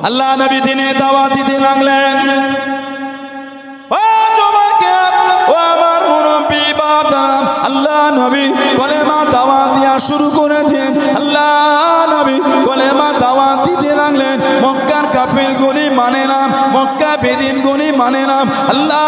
আল্লাহ নবী দিনে দাওয়াত দিতে লাগলেন। ও যুবকে, ও আমার মুরব্বি বাপ, আল্লাহ নবী কলেমা দাওয়াত দিয়া শুরু করে দিলেন। আল্লাহ নবী কলেমা দাওয়াত দিতে লাগলেন। মক্কার কাফিরগুলি মানে না, মক্কা বেদিনগুলি মানে না। আল্লাহ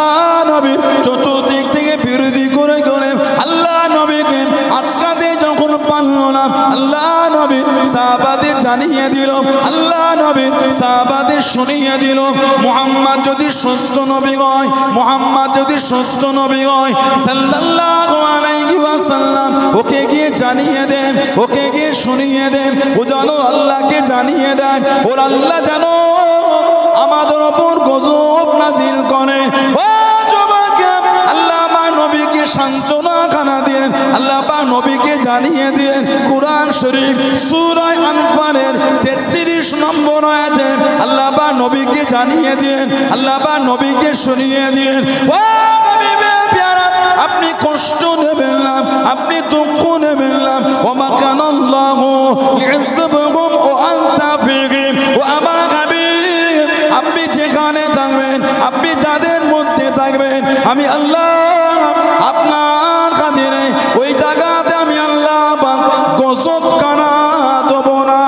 নবী চতুর্দিক থেকে বিরোধী করে করে আল্লাহ নবীকে আটকাতে যখন পারল না, আল্লাহ নবী সাহাবাদের জানিয়ে দিল, আল্লাহ নবী সাহাবাদের শুনিয়ে দিল, মুহাম্মদ যদি শ্রেষ্ঠ নবী হয়, মুহাম্মদ যদি শ্রেষ্ঠ নবী হয় সাল্লাল্লাহু আলাইহি ওয়াসাল্লাম, ওকে গিয়ে জানিয়ে দেন, ওকে গিয়ে শুনিয়ে দেন, ও জানো আল্লাহকে জানিয়ে দেন, ওর আল্লাহ জানো আমাদের উপর গজব নাজিল করে। ও যুবক, আল্লাহ মা নবীকে সান্ত্বনা খানা দেন, আল্লাহ মা নবীকে জানিয়ে দেন। কুরআন শরীফ সূরা আনফালের 33 নম্বর আয়াতে আল্লাহ মা নবীকে জানিয়ে দেন, আল্লাহ মা নবীকে শুনিয়ে দেন। ও নবী প্যারা, আপনি কষ্ট নেবেন না, আপনি দুঃখ নেবেন না। ওমা কানাল্লাহু লিয়াযিবাহুম ওয়া আনতা ফীহিম। ও আমার হাবিব, আপনি যেখানে থাকবেন, আপনি যাদের মধ্যে থাকবেন, আমি আল্লাহ আপনার খাতিরে ওই জায়গাতে আমি আল্লাহ গজব কানা দেব না।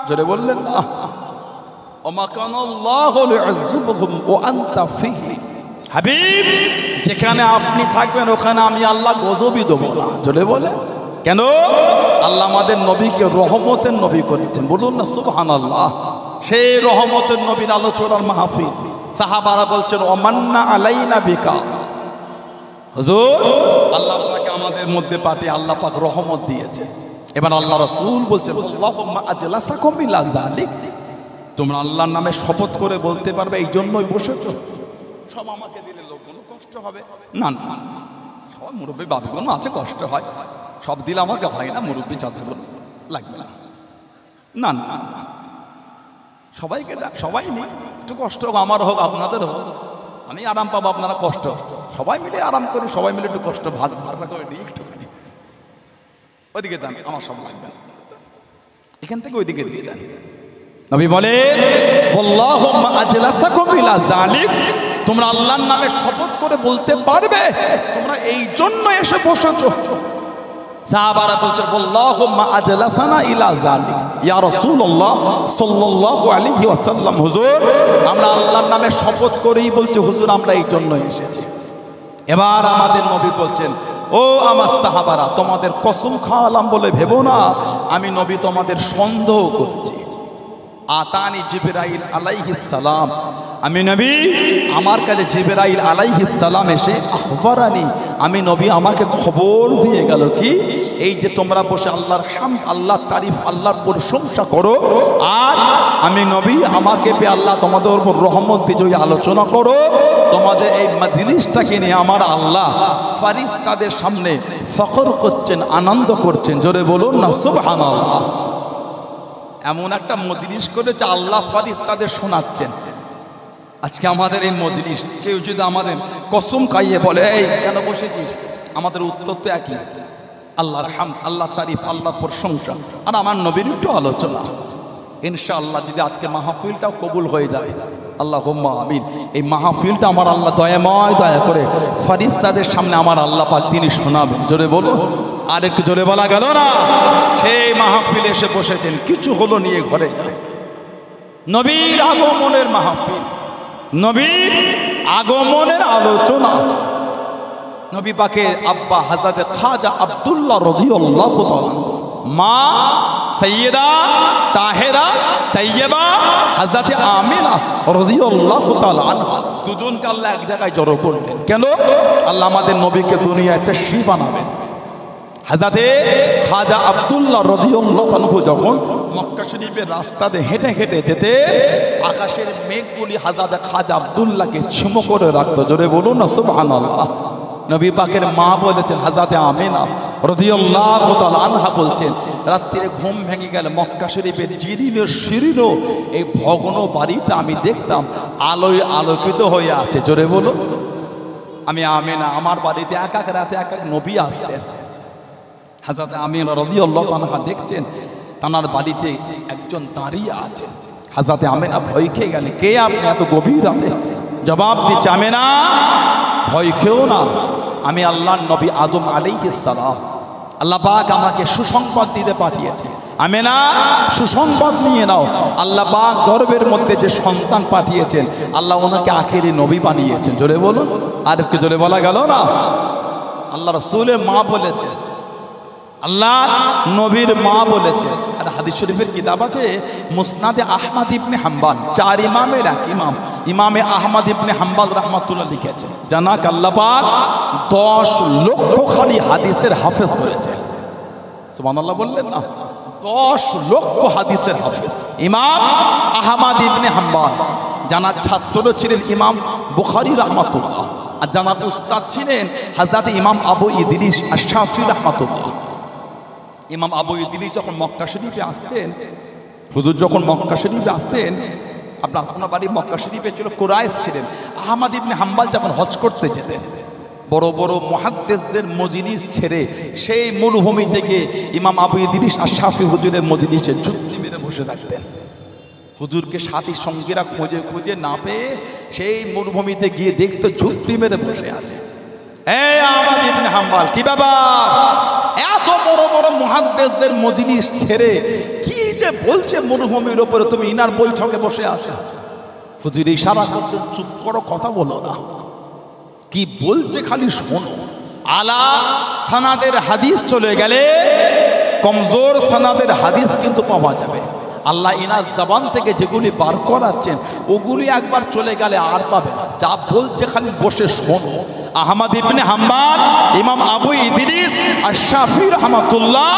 জোরে বললেন না, ওমা কানাল্লাহু লিয়াযিবাহুম ওয়া আনতা ফীহিম। হাবিব, যেখানে আপনি থাকবেন ওখানে আমি আল্লাহ গজবই দেবো না। জোরে বলে কেন? আল্লাহ আমাদের নবীকে রহমতের নবী করেছেন, বলুন না সুবহানাল্লাহ। সেই রহমতের নবীর আলোচনার মাহফিল, সাহাবারা বলছেন ওমান্না আলাইনা বিকা। হুজুর, আল্লাহ আপনাকে আমাদের মধ্যে পাঠিয়ে আল্লাহ পাক রহমত দিয়েছে। এবার আল্লাহ রাসূল বলছেন আল্লাহুম্মা আজলাসাকুম ইলা যালিক, তোমরা আল্লাহর নামে শপথ করে বলতে পারবে এই জন্যই বসেছো। সব আমাকে দিলে লোকগুলো কষ্ট হবে না, না সব মুরব্বী বাবিগুলো আছে কষ্ট হয়, সব দিলে আমাকে হয় না, মুরব্বী চাঁদে লাগবে না, না না সবাইকে দেখ, সবাই নেই, একটু কষ্ট হোক, আমার হোক আপনাদের হোক, আমি আরাম পাবো আপনারা কষ্ট, সবাই মিলে আরাম করি, সবাই মিলে একটু কষ্ট ভাগ ভাগ করে নিই একটুখানি, ওইদিকে দেন, আমার সব লাগবে না, এখান থেকে ওইদিকে দিয়ে দেন। নবী বলে আল্লাহুম্মা আজলাসাকুম ইলা যালিক, তোমরা আল্লাহর নামে শপথ করে বলতে পারবে, তোমরা এই জন্য এসে বসেছো। সাহাবারা বলছেন আল্লাহুম্মা আজলাসানা ইলা যালিক ইয়া রাসূলুল্লাহ সাল্লাল্লাহু আলাইহি ওয়াসাল্লাম, হুজুর আমরা আল্লাহর নামে শপথ করেই বলছি হুজুর আমরা এই জন্য এসেছি। এবার আমাদের নবী বলছেন ও আমার সাহাবারা, তোমাদের কসম খাওয়ালাম বলে ভেবো না আমি নবী তোমাদের সন্দেহ করছি। আতানি জিবরাইল আলাইহিস সালাম, আমি নবী আমার কাছে জিবরাইল আলাইহিস সালাম এসে আখবারানি, আমি নবী আমাকে খবর দিয়ে গেল কি এই যে তোমরা বসে আল্লাহর হামদ, আল্লাহর তারিফ, আল্লাহর প্রশংসা করো, আর আমি নবী আমাকে পেয়ে আল্লাহ তোমাদের উপর রহমত দিয়ে আলোচনা করো, তোমাদের এই মাজলিসটাকে নিয়ে আমার আল্লাহ ফারিস্তাদের সামনে ফখর করছেন, আনন্দ করছেন। জোরে বলুন না সুবহানাল্লাহ। এমন একটা মজলিস করেছে আল্লাহ ফারিস্তাদের শোনাচ্ছেন। আজকে আমাদের এই মজলিস কেউ যদি আমাদের কসম খাইয়ে বলে এই কেন বসেছিস, আমাদের উত্তর তো একই, আল্লাহর হামদ, আল্লাহ তারিফ, আল্লাহ প্রশংসা, আর আমার নবীর একটু আলোচনা। ইনশাআল্লাহ যদি আজকে মাহফিলটাও কবুল হয়ে যায়, আল্লাহুম্মা আমিন, এই মাহফিলটা আমার আল্লাহ দয়াময় দয়া করে ফারিস্তাদের সামনে আমার আল্লাহ পাক তিনি শোনাবেন। জোরে বলো, আর একটু জোরে বলা গেল না? সেই মাহফিলে এসে বসেছেন, কিছু হলো নিয়ে ঘরে যায়। নবীর আগমনের মাহফিল, নবীর আগমনের আলোচনা। নবী পাকের আব্বা হযরত খাজা আব্দুল্লাহ রাদিয়াল্লাহু তাআলা, মা সাইয়্যিদা তাহেরা তাইয়্যিবা হযরত আমিনা রাদিয়াল্লাহু তাআলা আনহা, দুজনকে আল্লাহ এক জায়গায় জড়ো করলেন। কেন? আল্লাহ আমাদের নবীকে দুনিয়ায় তাশরীফ আনাবেন। হযরত খাজা আব্দুল্লাহ রাদিয়াল্লাহু আনহু যখন মক্কা শরীফের রাস্তাতে হেঁটে হেঁটে যেতে, আকাশের মেঘগুলি হযরত খাজা আব্দুল্লাহকে ছিমো করে রাখতো। জোরে বলুন না সুবহানাল্লাহ। নবী পাকের মা বলেছেন হযরত আমিনা রাদিয়াল্লাহু তাআলা আনহা বলছেন, রাত্রে ঘুম ভেঙে গেলে মক্কা শরীফের জিরিনের শিরিনো এই ভগ্ন বাড়িটা আমি দেখতাম আলোয় আলোকিত হয়ে আছে। জোরে বলো। আমি আমিনা, আমার বাড়িতে এক এক রাতে এক এক নবী আসতেন। হযরত আমিনা রাদিয়াল্লাহু আনহা দেখছেন তানার বাড়িতে একজন দাঁড়িয়ে আছে। হযরত আমেনা ভয় খেয়ে গেলেন, কে আপনি এত গভীর রাতে? জবাব দিচ্ছে, আমেনা ভয় খেও না, আমি আল্লাহর নবী আদম আলাইহিস সালাম। আল্লাহ পাক আমাকে সুসংবাদ দিতে পাঠিয়েছে। আমেনা সুসংবাদ নিয়ে নাও, আল্লাহ পাক গর্ভের মধ্যে যে সন্তান পাঠিয়েছেন, আল্লাহ ওনাকে আখেরি নবী বানিয়েছেন। জোরে বলুন, আর একটু জোরে বলা গেল না? আল্লাহ রাসূলের মা বলেছে, আল্লাহ নবীর মা বলেছে। আর হাদিস শরীফের কিতাব আছে মুসনাদে আহমদ ইবনে হাম্বল, 4 ইমামের এক ইমাম ইমামে আহমদ ইবনে হাম্বল রাহমাতুল্লাহ লিখেছেন, জানাক আল্লাহ পাক 10 লক্ষ খালি হাদিসের হাফেজ করেছেন। সুবহানাল্লাহ বললেন না? 10 লক্ষ হাদিসের হাফেজ ইমাম আহমদ ইবনে হাম্বল। জানার ছাত্র ছিলেন ইমাম বুখারী রাহমাতুল্লাহ, আর জানার উস্তাদ ছিলেন হযরত ইমাম আবু ইদ্রিস আশ-শাফিঈ রাহমাতুল্লাহ। ইমাম আবু ইদ্রিস যখন মক্কা শরীফে আসতেন, হুজুর যখন মক্কা শরীফে আসতেন, আপনার বাড়ি মক্কা শরীফে ছিল, কুরাইশ ছিলেন। আহমদ ইবনে হাম্বল যখন হজ করতে যেতেন, বড় বড় মুহাদ্দিসদের মজলিস ছেড়ে সেই মরুভূমি থেকে ইমাম আবু ইদ্রিস আশ-শাফিঈ হুজুরের মজলিসে যুক্তি মেরে বসে থাকতেন। হুজুরকে সাথী সঙ্গীরা খুঁজে খুঁজে না পেয়ে সেই মরুভূমিতে গিয়ে দেখতো যুক্তি মেরে বসে আছে। এই আহমদ ইবনে হাম্বল, কি বাবা এত বড় বড় মুহাদ্দিসদের মজলিস ছেড়ে কি যে বলছে মরুভূমির উপরে, তুমি ইনার বৈঠকে বসে আছো? হুজুর ইশারা করতেন, চুপ করো, কথা বলো না, কি বলছে খালি শোনো। আলা সানাদের হাদিস চলে গেলে কমজোর সানাদের হাদিস কিন্তু পাওয়া যাবে। আল্লাহ ইনার জবান থেকে যেগুলি বার করাচ্ছেন ওগুলি একবার চলে গেলে আর পাবে না। যা বলছে খালি বসে শোনো। আহমদ ইবনে হাম্বল, ইমাম আবু ইদ্রিস আশ-শাফিঈ রাহমাতুল্লাহ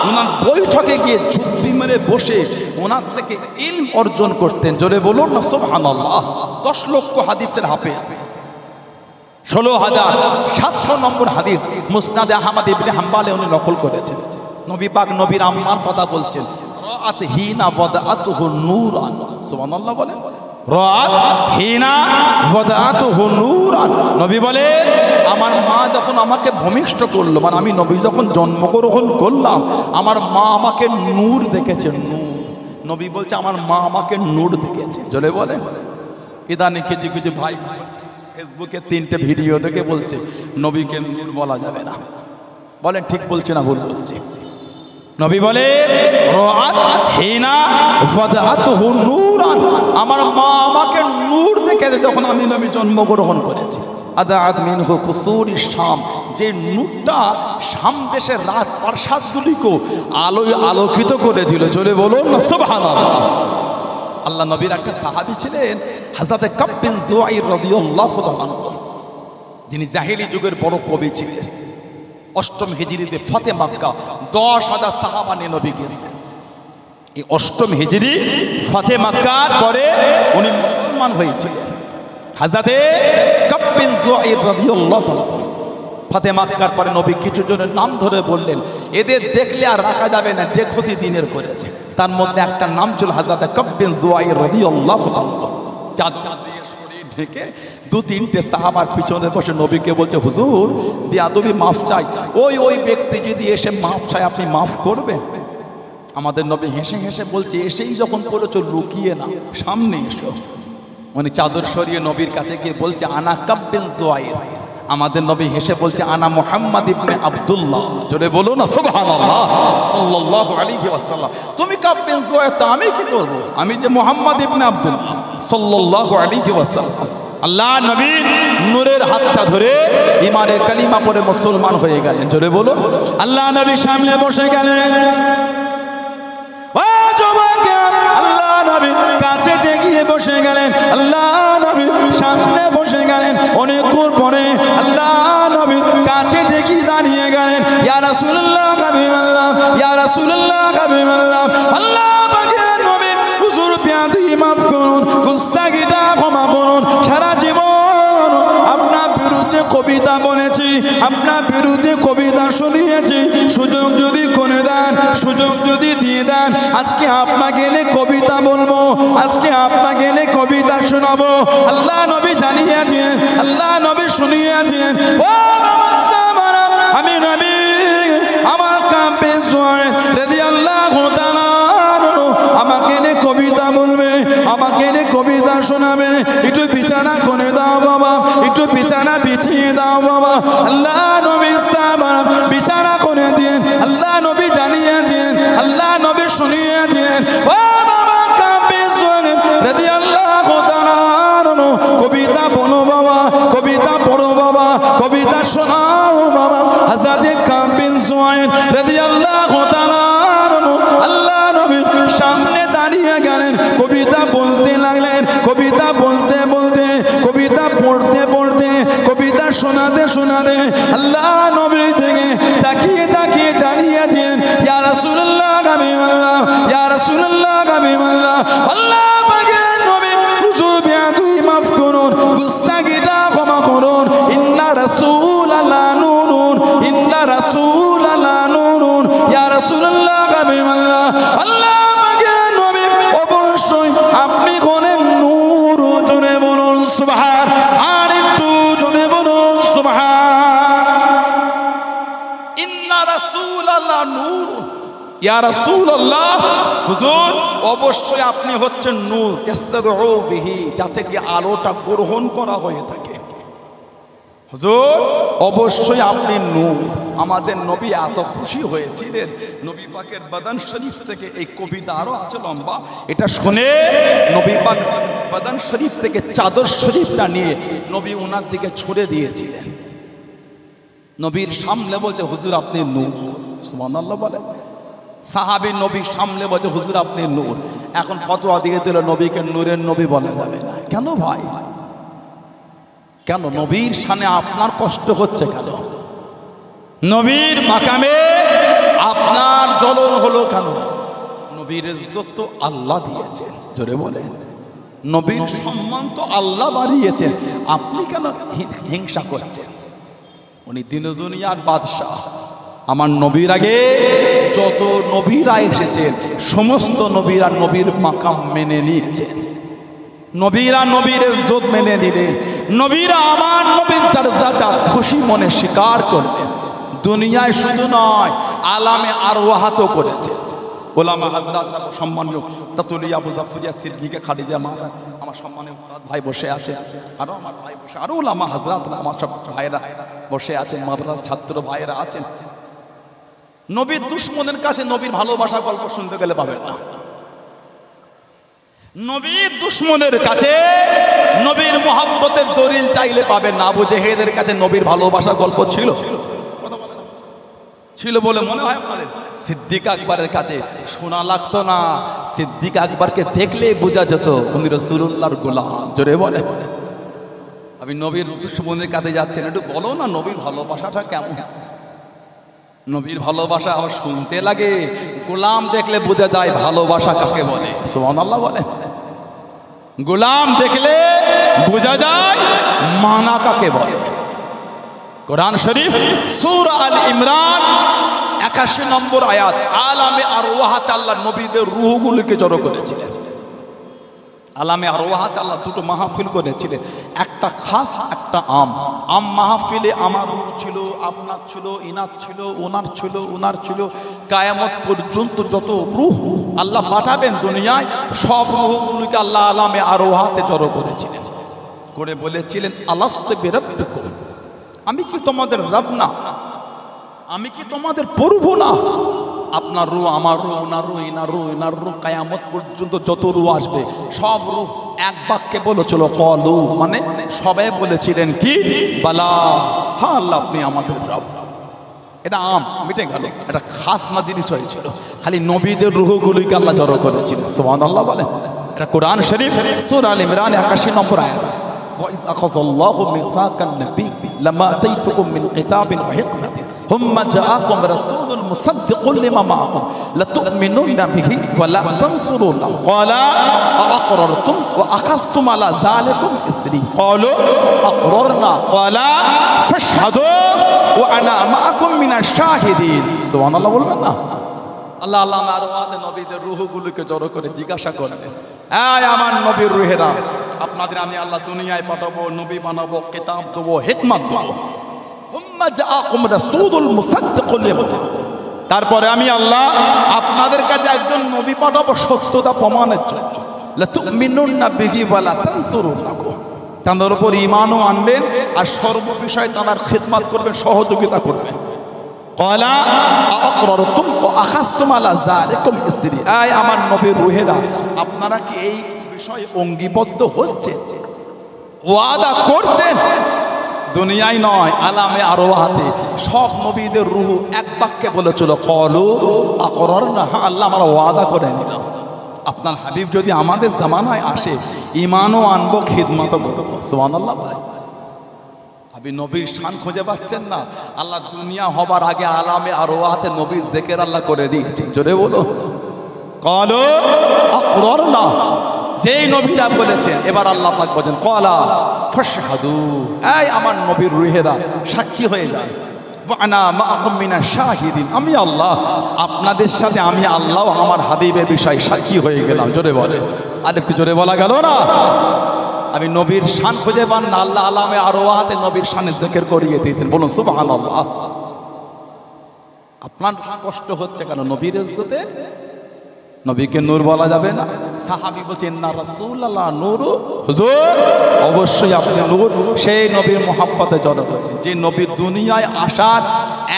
ওনার বৈঠকে গিয়ে ঝুঁকি মেরে বসে ওনার থেকে ইলম অর্জন করতেন। জোরে বলুন না সুবহানাল্লাহ। 10 লক্ষ হাদিসের হাফেজ, 16,700 নম্বর হাদিস মুসনাদে আহমদ ইবনে হাম্বলে উনি নকল করেছেন। নবী পাক নবীর আম্মার কথা বলছেন, রাআত হিনা ওয়াদাআতুহু নূরান। সুবহানাল্লাহ বলেন, রাআত হিনা ওয়াদাআতুহু নূরান। নবী বলে, আমার মা যখন আমাকে ভূমিষ্ঠ করলো, মানে আমি নবী যখন জন্মগ্রহণ করলাম, আমার মা আমাকে নূর দেখেছে, নূর। নবী বলছে আমার মা আমাকে নূর দেখেছে। জোরে বলেন। ইদানিং কিছু ভাই ফেসবুকে 3টে ভিডিও দেখে বলছে নবীকে নূর বলা যাবে না। বলেন ঠিক বলছে না ভুল বলছে? নবী বলে রাআত হিনা ওয়াদাআতুহু নূরান, আমার মা আমাকে নূর দেখেছে যখন আমি নবী জন্মগ্রহণ করেছি। আদাআত মিনহু কুসুরিশ শাম, যে নূরটা শাম দেশের রাত প্রাসাদগুলিকে আলোয় আলোকিত করে দিল। জোরে বলুন না সুবহানাল্লাহ। আল্লাহ নবীর একটা সাহাবী ছিলেন হযরত কাব বিন যুআইর রাদিয়াল্লাহু তাআলা আনহু, যিনি জাহেলি যুগের বড় কবি ছিলেন। 8ম হিজরিতে ফতে মক্কা 10,000 সাহাবা নিয়ে নবী গিয়েছিলেন। এই 8ম হিজরি ফতে মক্কার পরে উনি মুসলমান হয়েছিলেন। হযরত কাব বিন যুআইর রাদিয়াল্লাহু তাআলা ফতে মক্কার পরে নবী কিছু জনের নাম ধরে বললেন, এদের দেখলে আর রাখা যাবে না, যে ক্ষতি দিনের করেছে। তার মধ্যে একটা নাম ছিল হযরত কাব বিন যুআইর রাদিয়াল্লাহু তাআলা। চাঁদ দিয়ে শরীর ঢেকে 2-3টে সাহাবার পিছনে বসে নবীকে বলছে, হুজুর বেয়াদবি মাফ চাই। ওই ব্যক্তি যদি এসে মাফ চায় আপনি মাফ করবেন? আমাদের নবী হেসে হেসে বলছে, এসেই যখন করেছো লুকিয়ে না, সামনে এসো। উনি চাদর সরিয়ে নবীর কাছে গিয়ে বলছে, আনা কাব বিন যুআইর। আমাদের নবী হেসে বলছে, আনা মুহাম্মদ ইবনে আব্দুল্লাহ। জোরে বলো না সুবহানাল্লাহ সাল্লাল্লাহু আলাইহি ওয়াসাল্লাম। তুমি কাব বিন যুআইর, তো আমি কি করব? আমি যে মুহাম্মদ ইবনে আব্দুল্লাহ সাল্লাল্লাহু আলাইহি ওয়াসাল্লাম। আল্লাহ নবী নূরের হাতটা ধরে ঈমানের কালিমা পড়ে মুসলমান হয়ে গেলেন। জোরে বলো। আল্লাহ নবী সামনে বসে গেলেন। ও যুবক, আল্লাহ নবী কাছে গিয়ে বসে গেলেন। আল্লাহ নবী সামনে বসে গেলেন। অনেকক্ষণ পরে আল্লাহ নবী কাছে দেখি দাঁড়িয়ে গেলেন। ইয়া রাসূলুল্লাহ হাবিবাল্লাহ, ইয়া রাসূলুল্লাহ হাবিবাল্লাহ। আল্লাহ পাকের নবী, হুজুর বেয়াদবি মাফ করুন, গুস্তাখিটা ক্ষমা করুন। সারা জীবন আপনার বিরুদ্ধে কবিতা বলেছি, আপনার বিরুদ্ধে কবিতা শুনিয়েছি। সুযোগ যদি করে দেন, সুযোগ যদি দিয়ে দেন, আজকে আপনাকে এনে কবিতা বলবো, আজকে আপনাকে এনে কবিতা শোনাবো। আল্লাহ নবী জানিয়েছেন, আল্লাহ নবী শুনিয়েছেন। ও আমি নবী আমার কাঁপে জয় রাদিয়াল্লাহু তাআলা আমাকে নে কবিতা বলবে, আমাকে নে কবিতা শোনাবে। একটু বিছানা করে দাও বাবা, একটু বিছানা বিছিয়ে দাও বাবা। আল্লাহ নবী সাহাবারা বিছানা করে দিন, আল্লাহ নবী জানিয়ে দিন, আল্লাহ নবী শুনিয়ে দিন। ও বাবা কাঁপে জয় রাদিয়াল্লাহু তাআলা কবিতা বলো বাবা, কবিতা পড়ো বাবা, কবিতা শোনাও বাবা। হযরত কাব বিন জুয়াইর রাদিয়াল্লাহু তাআলা আল্লাহ নবীর সামনে দাঁড়িয়ে গেলেন, কবিতা বলতে লাগলেন। কবিতা বলতে বলতে, কবিতা পড়তে পড়তে, কবিতা শোনাতে শোনাতে আল্লাহ নবীর থেকে তাকিয়ে তাকিয়ে জানিয়ে দিন, ইয়া রাসূলুল্লাহ হাবিবাল্লাহ, ইয়া রাসূলুল্লাহ হাবিবাল্লাহ। আল্লাহ পাকের নবী হুজুর বিয়াদুই মাফ করুন, গুস্তাগিটা ক্ষমা করুন। ইন্না রাসূলাল্লাহ নূরুন, ইন্না রাসূলাল্লাহ নূরুন, ইয়া রাসূলুল্লাহ হাবিবাল্লাহ। আল্লাহ পাকের নবী অবশ্যই আপনি হলেন নূর। জোরে বলুন সুবহান, আর একটু জোরে বলুন সুবহান। ইন্না রাসূলাল্লাহ নূরুন, ইয়া রাসূলুল্লাহ হুজুর অবশ্যই আপনি হচ্ছেন নূর, ইস্তাদউ বিহি, যাতে কি আলোটা গ্রহণ করা হয়ে থাকে। হুজুর অবশ্যই আপনি নূর। আমাদের নবী এত খুশি হয়েছিলেন, নবী পাকের বাদান শরীফ থেকে এই কবিতা আরো আছে লম্বা, এটা শুনে নবী পাক বাদান শরীফ থেকে চাদর শরীফটা নিয়ে নবী ওনার দিকে ছুড়ে দিয়েছিলেন। নবীর সামনে বলছে হুজুর আপনি নূর। সুবহানাল্লাহ বলে। সাহাবী নবীর সামনে বলছে হুজুর আপনি নূর। এখন ফতোয়া দিয়ে দিল নবীকে নূরের নবী বলা যাবে না। কেন ভাই, কেন নবীর সামনে আপনার কষ্ট হচ্ছে কেন? নবীর মাকামে আপনার জ্বলন হলো কেন? নবীর ইজ্জত তো আল্লাহ দিয়েছেন, জোরে বলেন। নবীর সম্মান তো আল্লাহ বাড়িয়েছেন, আপনি কেন হিংসা করছেন? উনি দিন দুনিয়ার বাদশাহ। আমার নবীর আগে যত নবীরা এসেছেন সমস্ত নবীরা নবীর মাকাম মেনে নিয়েছেন, নবীরা নবীর ইজ্জত মেনে নিলেন, নবীরা আমার নবীর দরজাটা খুশি মনে স্বীকার করলেন। দুনিয়ায় শুধু নয়, আলামে আরওয়াহাতও করেছেন। ওলামা হাজরাতরা সম্মানীয় তাতুলিয়া মুজাফফরিয়া সিদ্দিকা খাদিজা মা, আমার সম্মানীয় উস্তাদ ভাই বসে আছেন, আরো আমার ভাই বসে, আরো ওলামা হাজরাতরা আমার সব ভাইরা বসে আছেন, মাদ্রাসার ছাত্র ভাইরা আছেন। নবীর দুশমনের কাছে নবীর ভালোবাসা গল্প শুনতে গেলে পাবেন না। নবীর দুশমনের কাছে নবীর মহব্বতের দলিল চাইলে পাবেন না। আবু জেহেলের কাছে নবীর ভালোবাসার গল্প ছিল, ছিল বলে মনে হয় আপনাদের? সিদ্দিক আকবরের কাছে শোনা লাগতো না, সিদ্দিক আকবরকে দেখলে বোঝা যেত উনি রাসূলুল্লাহর গোলাম। জোরে বলে। আমি নবীর দুশমনের কাছে যাচ্ছেন, একটু বলো না নবীর ভালোবাসাটা কেমন? নবীর ভালোবাসা আবার শুনতে লাগে, গোলাম দেখলে বোঝা যায় ভালোবাসা কাকে বলে। সুবহানাল্লাহ বলে। গোলাম দেখলে বোঝা যায় মানা কাকে বলে। কোরআন শরীফ সূরা আল ইমরান 81 নম্বর আয়াত, আলামে আরওয়াহাত আল্লাহ নবীদের রূহগুলোকে জড়ো করেছিলেন। আলামে আরওয়াহাত আল্লাহ দুটো মাহফিল করেছিলেন, একটা খাস একটা আম। আম মাহফিলে আমার রূহ ছিল, আপনার ছিল, ইনার ছিল, ওনার ছিল, ওনার ছিল, কিয়ামত পর্যন্ত যত রূহ আল্লাহ পাঠাবেন দুনিয়ায় সব রূহগুলোকে আল্লাহ আলামে আরওয়াহাতে জড়ো করেছিলেন, করে বলেছিলেন আলাস্তু বিরাব্বিকুম, আমি কি তোমাদের রব না? আমি কি তোমাদের প্রভু না? আপনার রূহ, আমার রূহ, ওনার রূহ, ইনার রূহ, ইনার রূহ, কিয়ামত পর্যন্ত যত রূহ আসবে সব রূহ এক বাক্যে বলেছিল ক্বালু, মানে সবাই বলেছিলেন কি বালা, হ্যাঁ আল্লাহ আপনি আমাদের রব। এটা আম মিটে গেল, এটা খাস না জিনিস হয়েছিল, খালি নবীদের রূহগুলোকে আল্লাহ জড়ো করেছিলেন। সুবহানাল্লাহ বলেন। এটা কোরআন শরীফ সূরা আল ইমরান 81 নম্বর আয়াত। وَإِذْ أَخَذَ اللَّهُ مِيثَاقَ النَّبِيِّينَ لَمَا آتَيْتُكُم مِّن كِتَابٍ وَحِكْمَةٍ ثُمَّ جَاءَكُمْ رَسُولٌ مُصَدِّقٌ لِّمَا مَعَكُمْ لَتُؤْمِنُنَّ بِهِ وَلَتَنصُرُنَّهُ قَالَ أَأَقْرَرْتُمْ وَأَخَذْتُمْ عَلَىٰ ذَٰلِكُمْ إِصْرِي قَالُوا أَقْرَرْنَا قَالَ فَاشْهَدُوا وَأَنَا مَعَكُم مِّنَ الشَّاهِدِينَ। সুবহানাল্লাহ বলবেন না? আল্লাহ আল্লাহ আরওয়াহাতে নবীদের রূহগুলোকে জড়ো করে জিজ্ঞাসা করলেন, এই আমার নবীর রূহেরা, আপনাদের আমি আল্লাহ দুনিয়ায় পাঠাবো, নবী বানাবো, কিতাব দেবো, হিকমত দেবো। হুম্মা জাআকুম রাসূলুল মুসাদ্দিকুল লিমা, তারপরে আমি আল্লাহ আপনাদের কাছে একজন নবী পাঠাবো সত্যতা প্রমাণের জন্য। লাতুমিনুন্না বিহি ওয়া লা তানসুরুনাহু, তাদের উপর ঈমানও আনবেন আর সর্ববিষয়ে তার খিদমত করবেন, সহযোগিতা করবেন। ক্বালা আ'আকরারতুম ওয়া আখাযতুম আলা যালিকুম ইসরি, আয় আমার নবীর রূহেরা, আপনারা কি এই বিষয়ে অঙ্গীবদ্ধ হচ্ছেন, ওয়াদা করছেন? দুনিয়ায় নয়, আলামে আরওয়াহাতে সব নবীদের রূহ এক বাক্যে বলেছিল ক্বালু আকরারনা, হ্যাঁ আল্লাহ আমরা ওয়াদা করে নিলাম। আপনার হাবিব যদি আমাদের জামানায় আসে, ঈমানও আনবো, খিদমতও করব। সুবহানাল্লাহ। আপনি নবীর শান খুঁজে পাচ্ছেন না? আল্লাহ দুনিয়া হবার আগে আলামে আরওয়াহাতে নবীর জিকির আল্লাহ করে দিয়েছেন। জোরে বলো ক্বালু আকরারনা, যেই নবীরা বলেছেন। এবার আল্লাহ পাক বলেন ক্বালা ফাশহাদু, এই আমার নবীর রূহেরা সাক্ষী হয়ে যায়। ওয়া আনা মাআকুম মিনাশ শাহিদিন, আমি আল্লাহ আপনাদের সাথে, আমি আল্লাহ আমার হাবিবের বিষয় সাক্ষী হয়ে গেলাম। জোরে বলে, আর একটু জোরে বলা গেল না? আমি নবীর শান খুঁজে পান না, আল্লাহ আলামে আরওয়াহাতে নবীর শানে জিকির করিয়ে দিয়েছেন। বলুন সুবহানাল্লাহ। আপনার কষ্ট হচ্ছে কেন? নবীর ইজ্জতে নবীকে নূর বলা যাবে না? সাহাবী বলছেন না রাসূলুল্লাহ নূরু, হুজুর অবশ্যই আপনি নূর। সেই নবীর মহব্বতে জড়ো হয়েছেন, যে নবী দুনিয়ায় আসার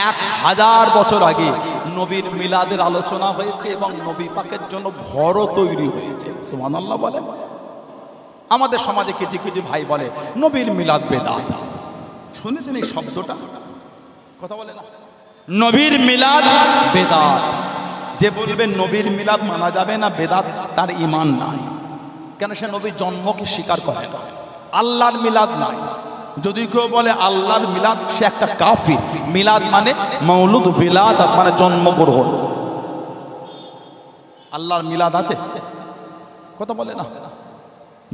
1000 বছর আগে নবীর মিলাদের আলোচনা হয়েছে এবং নবী পাকের জন্য ঘরও তৈরি হয়েছে। সুবহানাল্লাহ বলেন। আমাদের সমাজে কিছু কিছু ভাই বলে নবীর মিলাদ বেদাত। শুনেছেন এই শব্দটা? কথা বলে না, নবীর মিলাদ বেদাত। যে বলবে নবীর মিলাদ মানা যাবে না, বেদাত, তার ঈমান নাই। কেন? সে নবীর জন্মকে স্বীকার করে না। আল্লাহর মিলাদ নাই। যদি কেউ বলে আল্লাহর মিলাদ, সে একটা কাফির। মিলাদ মানে মৌলুদ, বিলাদ মানে জন্মগ্রহণ। আল্লাহর মিলাদ আছে? কথা বলে না।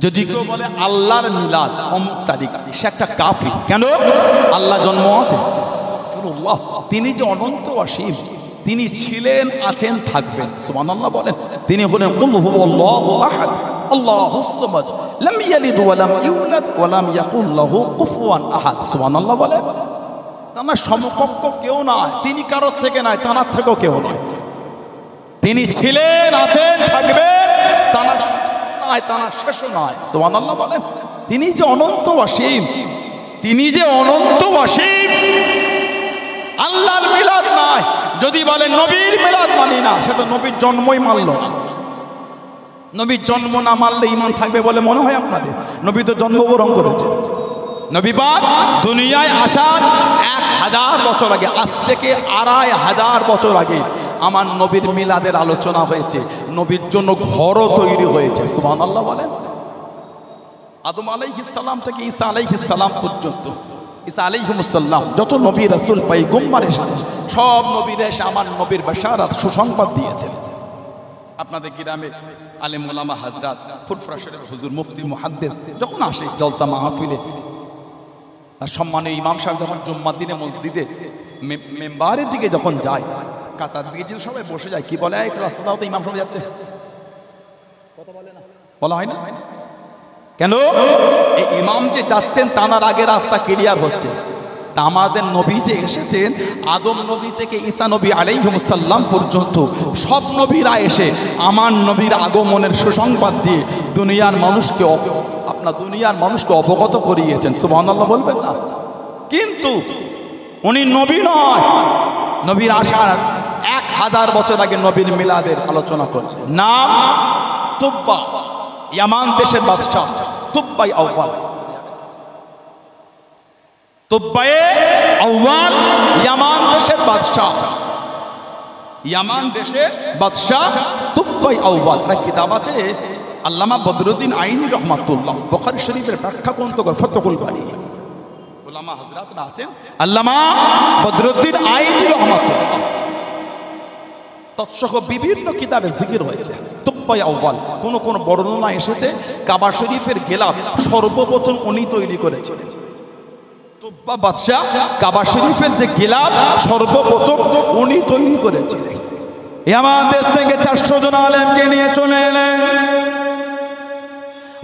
যদি কেউ বলে আল্লাহর মিলাদ অমুক তারিখ, সে একটা কাফির। কেন? আল্লাহ জন্ম আছে, তিনি যে অনন্ত অসীম, তিনি ছিলেন, আছেন, থাকবেন। সুবহানাল্লাহ বলেন। তিনি হলেন কুল হুয়াল্লাহু আহাদ আল্লাহুস সামাদ লাম ইয়ালিদ ওয়া লাম ইউলাদ ওয়া লাম ইয়াকুল লাহু কুফুয়ান আহাদ। সুবহানাল্লাহ বলেন। তার সমকক্ষ কেউ নয়, তিনি কারোর থেকে নয়, তার থেকেও কেউ নয়। তিনি ছিলেন, আছেন, থাকবেন, তার নয়, তার শেষ নয়। সুবহানাল্লাহ বলেন। তিনি যে অনন্ত অসীম, তিনি যে অনন্ত অসীম। আল্লাহর মিলাদ নাই। যদি বলে নবীর মিলাদ মানি না, সে তো নবীর জন্মই মানল না। নবীর জন্ম না মানলে ঈমান থাকবে বলে মনে হয় আপনাদের? নবী তো জন্মগ্রহণ করেছে। নবী পাক দুনিয়ায় আসার 1000 বছর আগে, আজ থেকে 2500 বছর আগে আমার নবীর মিলাদের আলোচনা হয়েছে। নবীর জন্য ঘরও তৈরি হয়েছে। সুবহানাল্লাহ বলেন। আদম আলাইহিস সালাম থেকে ঈসা আলাইহিস সালাম পর্যন্ত, ঈসা আলাইহিস সালাম যত নবী রাসূল পয়গম্বর এসেছেন, সব নবীরা এসে আমার নবীর বাশারাত, সুসংবাদ দিয়েছেন। আপনাদের গ্রামে আলেম ওলামা হযরত, ফুরফুরা শরীফ হুজুর মুফতি মুহাদ্দিস যখন আসে জলসা মাহফিলে, আর সম্মানীয় ইমাম সাহেব যখন জুম্মার দিনে মসজিদে মেম্বারের দিকে যখন যায়, কাতার দিকে যদি সবাই বসে যায়, কি বলে? একটু রাস্তা দাও তো, ইমাম সাহেব যাচ্ছে। কথা বলে না? বলা হয় না? কেন? এই ইমাম যে যাচ্ছেন, তার আগে রাস্তা ক্লিয়ার হচ্ছে। তা আমাদের নবী যে এসেছেন, আদম নবী থেকে ঈসা নবী আলাইহিস সালাম পর্যন্ত সব নবীরা এসে আমার নবীর আগমনের সুসংবাদ দিয়ে দুনিয়ার মানুষকে, আপনার দুনিয়ার মানুষকে অবগত করিয়েছেন। সুবহানাল্লাহ বলবেন না? কিন্তু উনি নবী নয়। নবীর আসার 1000 বছর আগে নবীর মিলাদের আলোচনা করলেন। নাম তুব্বা, ইয়ামান দেশের বাদশাহ তুব্বাই আউয়াল। তুব্বায়ে আউয়াল ইয়ামান দেশের বাদশাহ, ইয়ামান দেশের বাদশাহ তুব্বাই আউয়াল। একটা কিতাব আছে আল্লামা বদরুদ্দিন আইনি রহমাতুল্লাহ, বুখারী শরীফের ব্যাখ্যা গ্রন্থ ফাতহুল বারী। উলামা হযরতরা আছেন আল্লামা বদরুদ্দিন আইনি রহমাতুল্লাহ, তৎসহ বিভিন্ন কিতাবে জিকির হয়েছে। তুব্বাই আউয়াল, কোন কোন বর্ণনা এসেছে কাবা শরীফের গিলাফ সর্বপ্রথম উনি তৈরি করেছিলেন। তুব্বা বাদশাহ কাবা শরীফের যে গিলাফ সর্বপ্রথম উনি তৈরি করেছিলেন। ইয়ামান দেশ থেকে 400 জন আলেমকে নিয়ে চলে এলেন।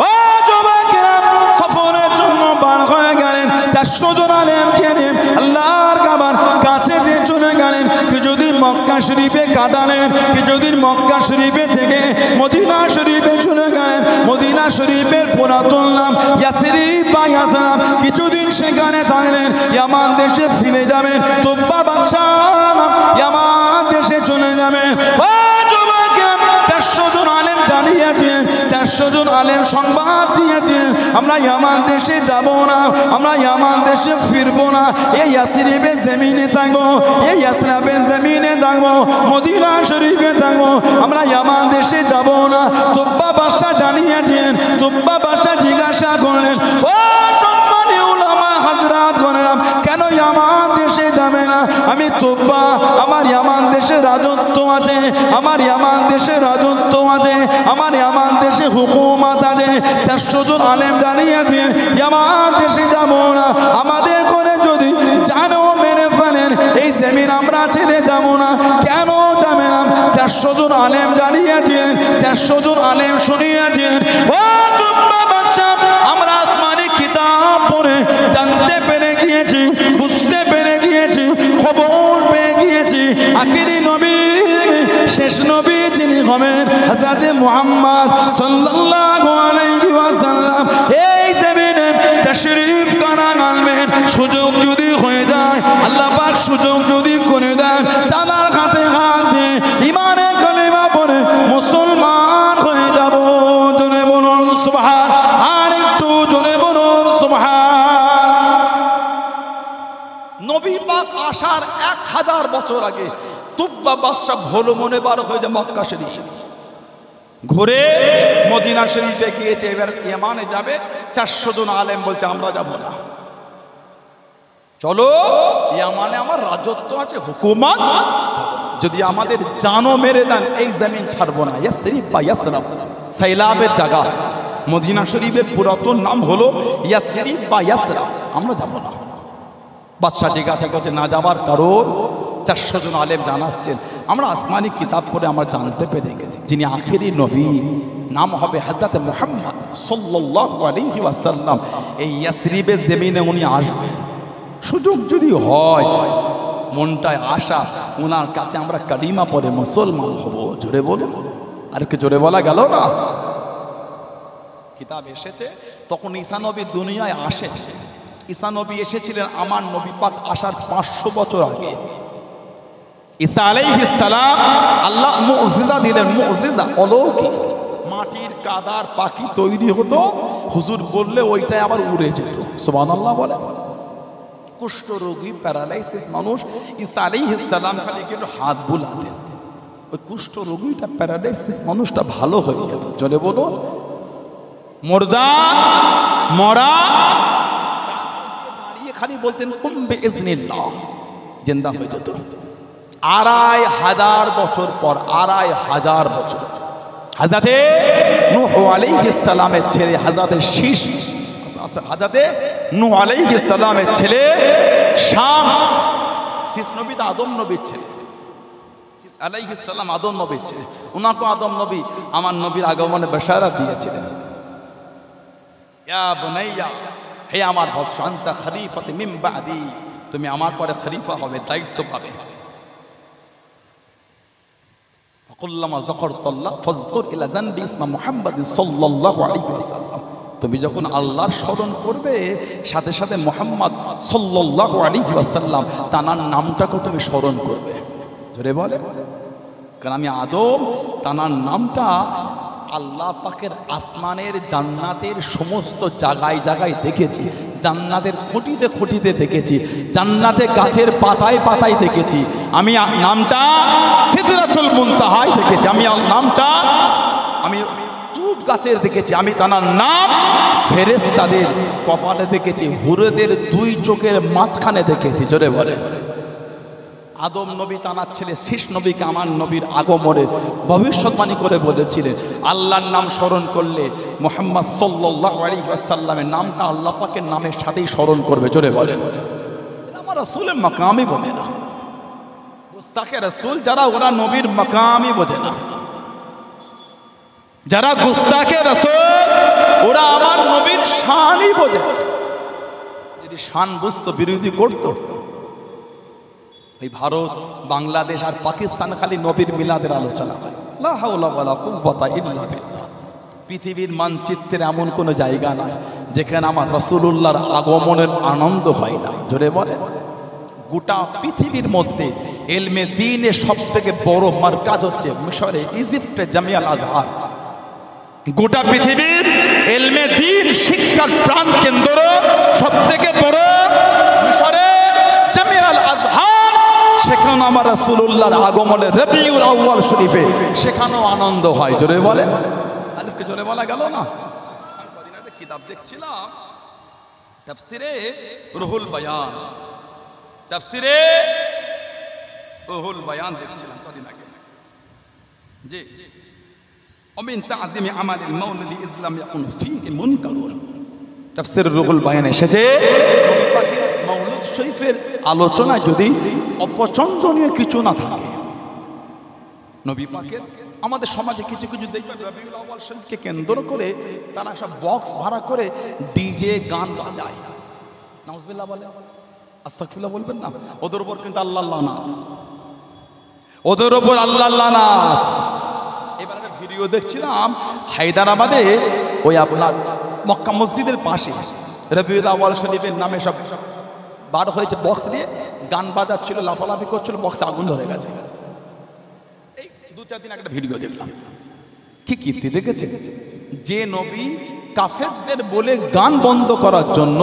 ও যুবকেরা, সফরের জন্য বার হয়ে গেলেন। 400 জন আলেমকে নিয়ে আল্লাহর কাবার কাছে দিয়ে চলে গেলেন। কি যদি মক্কা শরীফে কাটালেন, কিছুদিন মক্কা শরীফে থেকে মদিনা শরীফে চলে গেলেন। মদিনা শরীফের পুরাতন নাম ইয়াসরিব বা ইয়াসরাব। কিছুদিন সেখানে থাকলেন, ইয়ামান দেশে ফিরে যাবেন। তুব্বা বাদশাহ ইয়ামান দেশে চলে যাবেন। 400 জন আলেম জানিয়েছেন, 400 জন আলেম সংবাদ দিয়েছেন, আমরা ইয়ামান দেশে যাব না, আমরা ইয়ামান দেশে ফিরবো না, এই ইয়াসরিবের জমিনে থাকবো, এই ইয়াসরাবের জমিনে থাকবো, মদিনা শরীফে থাকবো, আমরা ইয়ামান দেশে যাব না। তুব্বা বাদশাহ জানিয়েছেন। তুব্বা বাদশাহ জিজ্ঞাসা করলেন, ও সম্মানী উলামা হাজরাত করলাম, কেন ইয়ামান দেশে যাবে না? আমি তুব্বা, আমার ইয়ামান দেশে রাজত্ব আছে, আমার ইয়ামান দেশে রাজত্ব আছে, আমার ইয়ামান দেশে হুকুমত আছে। 400 জন আলেম জানিয়েছেন ইয়ামান দেশে যাব না, আমাদের করে যদি জানো মেরে ফেলেন এই জমিন আমরা ছেড়ে যাব না। কেন যাবে না? 400 জন আলেম জানিয়েছেন, 400 জন আলেম শুনিয়েছেন। ও তুব্বা বাদশাহ, আমরা আসমানি কিতাব পড়ে জানতে পেরে গিয়েছি, বুঝতে পেরে গিয়েছি, খবর পেয়ে গিয়েছি, আখিরি নবী, শেষ নবী যিনি হবেন হযরত মুহাম্মদ সাল্লাল্লাহু আলাইহি ওয়াসাল্লাম এই জমিনে তাশরীফ করা আনবেন। সুযোগ যদি হয়ে যায়, আল্লাহ পাক সুযোগ যদি করে দেন, তাদের হাতে হাত দিয়ে ঈমানের কালিমা পড়ে মুসলমান হয়ে যাব। জোরে বলুন সুবহান, আর একটু জোরে বলুন সুবহান। নবী পাক আসার 1000 বছর আগে তুব্বা বাদশাহ ভোলো মনে বার হয়ে যায় মক্কা শরীফ ঘুরে মদিনা শরীফে গিয়েছে, এবার ইয়ামানে যাবে। 400 জন আলেম বলছে আমরা যাব না, চলো ইয়ামানে আমার রাজত্ব আছে, হুকুমত, যদি আমাদের জানও মেরে দেন এই জমিন ছাড়বো না। ইয়াসরিব বা ইয়াসরাব সাইলাবের জায়গা, মদিনা শরীফের পুরাতন নাম হলো ইয়াসরিব বা ইয়াসরাব, আমরা যাব না। বাদশাহ জিজ্ঞাসা করছে না যাবার কারণ? 400 জন আলেম জানাচ্ছেন আমরা আসমানি কিতাব পড়ে আমরা জানতে পেরে গেছি যিনি আখেরি নবী নাম হবে হযরত মুহাম্মদ সাল্লাল্লাহু আলাইহি ওয়াসাল্লাম, এই ইয়াসরিবের জমিনে উনি আসবেন। সুযোগ যদি হয়, মনটায় আশা, ওনার কাছে আমরা কালিমা পড়ে মুসলমান হব। জোরে বলুন, আর কি জোরে বলা গেল না? কিতাব এসেছে তখন ঈসা নবী দুনিয়ায় আসেন। ঈসা নবী এসেছিলেন আমার নবী পাক আসার 500 বছর আগে। ঈসা আলাইহিস সালাম আল্লাহ মুজিজা দিলেন, মুজিজা অলৌকিক। মাটির কাদার পাখি তৈরি হতো, হুজুর বললে ওইটাই আবার উড়ে যেত। সুবহানাল্লাহ বলে। কুষ্ঠ রোগী, প্যারালাইসিস মানুষ, ঈসা আলাইহিস সালাম খালি একটু হাত বুলাতেন, ওই কুষ্ঠ রোগীটা, প্যারালাইসিস মানুষটা ভালো হয়ে যেত। চলে বলো, মুর্দা মরা দাঁড়িয়ে খালি বলতেন কুম বিইজনিল্লাহ, জিন্দা হয়ে যেত। 2500 বছর পর, 2500 বছর হযরতে নূহ আলাইহিস সালামের ছেলে হযরতে শীশ, হযরতে নূহ আলাইহিস সালামের ছেলে শাম, শীশ নবী তো আদম নবীর ছেলে, শীশ আলাইহিস সালাম আদম নবীর ছেলে। উনাকে আদম নবী আমার নবীর আগমনে বাশারাত দিয়েছিলেন, ইয়া বুনাইয়া, হে আমার বৎস, আনতা খলিফাতে মিন বাদি, তুমি আমার পরে খলিফা হবে, দায়িত্ব পাবে। কুল্লামা যাকারতাল্লাহ ফাযকুর ইলা জানবি ইসমা মুহাম্মাদিন সাল্লাল্লাহু আলাইহি ওয়াসাল্লাম, তুমি যখন আল্লাহর স্মরণ করবে সাথে সাথে মুহাম্মদ সাল্লাল্লাহু আলাইহি ওয়াসাল্লাম তার নামটাকে তুমি স্মরণ করবে। জোরে বলে, কারণ আমি আদম তার নামটা আল্লাহ পাকের আসমানের জান্নাতের সমস্ত জায়গায় জায়গায় দেখেছি, জান্নাতের খুঁটিতে খুঁটিতে দেখেছি, জান্নাতে গাছের পাতায় পাতায় দেখেছি। আমি নামটা সিদরাতুল মুনতাহায় দেখেছি, আমি নামটা আমি তুত গাছের দেখেছি, আমি তার নাম ফেরেশতাদের কপালে দেখেছি, হুরেদের 2 চোখের মাঝখানে দেখেছি। জোরে বলে। আদম নবী তানার ছেলে শীষ নবীকে আমার নবীর আগমনে ভবিষ্যৎবাণী করে বলেছিলেন আল্লাহর নাম স্মরণ করলে মুহাম্মদ সাল্লাল্লাহু আলাইহি ওয়াসাল্লামের নামটা আল্লাহ পাকের নামের সাথেই স্মরণ করবে। জোরে বলেন। আমার রাসূলের মাকামই বোঝে না, গুস্তাখে রাসূল যারা, ওরা নবীর মাকামই বোঝে না। যারা গুস্তাখে রাসূল ওরা আমার নবীর শানই বোঝে না। যদি শান বুঝতো বিরোধী করতো। ওই ভারত, বাংলাদেশ আর পাকিস্তান খালি নবীর মিলাদের আলোচনা হয়। লা হাওলা ওয়ালা কুওয়াতা ইল্লা বিল্লাহ। পৃথিবীর মানচিত্রে এমন কোনো জায়গা নাই যেখানে আমার রাসূলুল্লাহর আগমনের আনন্দ হয় না। জোরে বলে। গোটা পৃথিবীর মধ্যে ইলমে দ্বীনের সবথেকে বড় মারকাজ হচ্ছে মিশরে, ইজিপ্টে জামিয়াল আজহার। গোটা পৃথিবীর ইলমে দ্বীন শিক্ষার প্রাণ কেন্দ্র সবথেকে বড় মিশরে জামিয়াল আজহার। সেখানে আমার রাসূলুল্লাহর আগমনে রবিউল আউয়াল শরীফে সেখানেও আনন্দ হয়। জোরে বলে। আলেফকে জোরে বলা গেল না। কদিন আগে কিতাব দেখছিলাম, তাফসিরে রুহুল বায়ান, তাফসিরে রুহুল বায়ান দেখছিলাম কদিন আগে। জি, অমিন তাযিমি আমালিল মাউলিদি ইসলাম ইয়াকুন ফীহি মুনকারুন। তাফসির রুহুল বায়ান এসেছে নবী পাকের মাউলিদ শরীফের আলোচনায় যদি অপছন্দনীয় কিছু না থাকে, নবী পাকের আমাদের সমাজে কিছু কিছু দেখবেন রবিউল আউয়াল শরীফকে কেন্দ্র করে তারা সব বক্স ভাড়া করে ডিজে গান বাজায়। নাউজুবিল্লাহ বলে, আস্তাগফিরুল্লাহ বলবেন না। ওদের উপর কিন্তু আল্লাহ লানাত, ওদের উপর আল্লাহ লানাত। এবার আমি ভিডিও দেখছিলাম হায়দ্রাবাদে, ওই আপনার মক্কা মসজিদের পাশে রবিউল আউয়াল শরীফের নামে সব বার হয়েছে, বক্স নিয়ে গান বাজাচ্ছিল, লাফালাফি করছিল, বক্সে আগুন ধরে গেছে। এই 2-4 দিন একটা ভিডিও দেখলাম। কি কীর্তি দেখেছে? যে নবী কাফেরদের বলে গান বন্ধ করার জন্য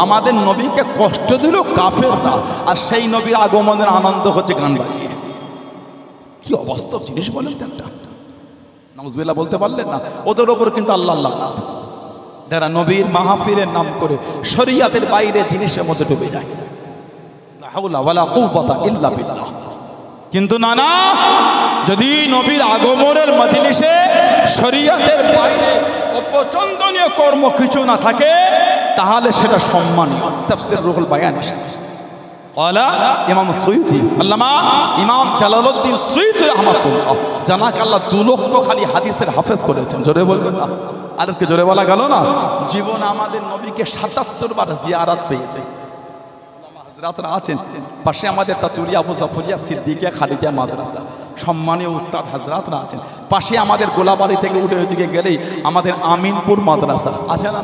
আমাদের নবীকে কষ্ট দিল কাফেররা, আর সেই নবীর আগমনের আনন্দ হচ্ছে গান বাজিয়ে। কি অবাস্তব জিনিস বলেন তো একটা। নাউজুবিল্লাহ বলতে পারলেন না। ওদের ওপর কিন্তু আল্লাহ লানাত, যারা নবীর মাহফিলের নাম করে শরীয়তের বাইরে জিনিসের মধ্যে ডুবে যায়। লা হাওলা ওয়ালা কুওয়াতা ইল্লা বিল্লাহ। কিন্তু না না, যদি নবীর আগমনের মজলিসে শরীয়তের বাইরে অপছন্দনীয় কর্ম কিছু না থাকে তাহলে সেটা সম্মানীয়। তাফসীর রুহুল বায়ান এসেছে। ক্বালা ইমাম সুয়ুতি, আল্লামা ইমাম জালালউদ্দিন সুয়ুতি রাহমাতুল্লাহ, জানাক আল্লাহ 2 লক্ষ খালি হাদিসের হাফেজ করেছেন। জোরে বলবেন না। আর কি জোরে বলা গেল না। জীবন আমাদের নবীকে 77 বার জিয়ারত পেয়েছে। হাজরাতরা আছেন পাশে, আমাদের তাতুরিয়া আবু জাফরিয়া সিদ্দিকিয়া খাদিজা মাদ্রাসা, সম্মানীয় উস্তাদ হাজরাতরা আছেন পাশে। আমাদের গোলাবাড়ি থেকে উঠে ওইদিকে গেলেই আমাদের আমিনপুর মাদ্রাসা আছে না,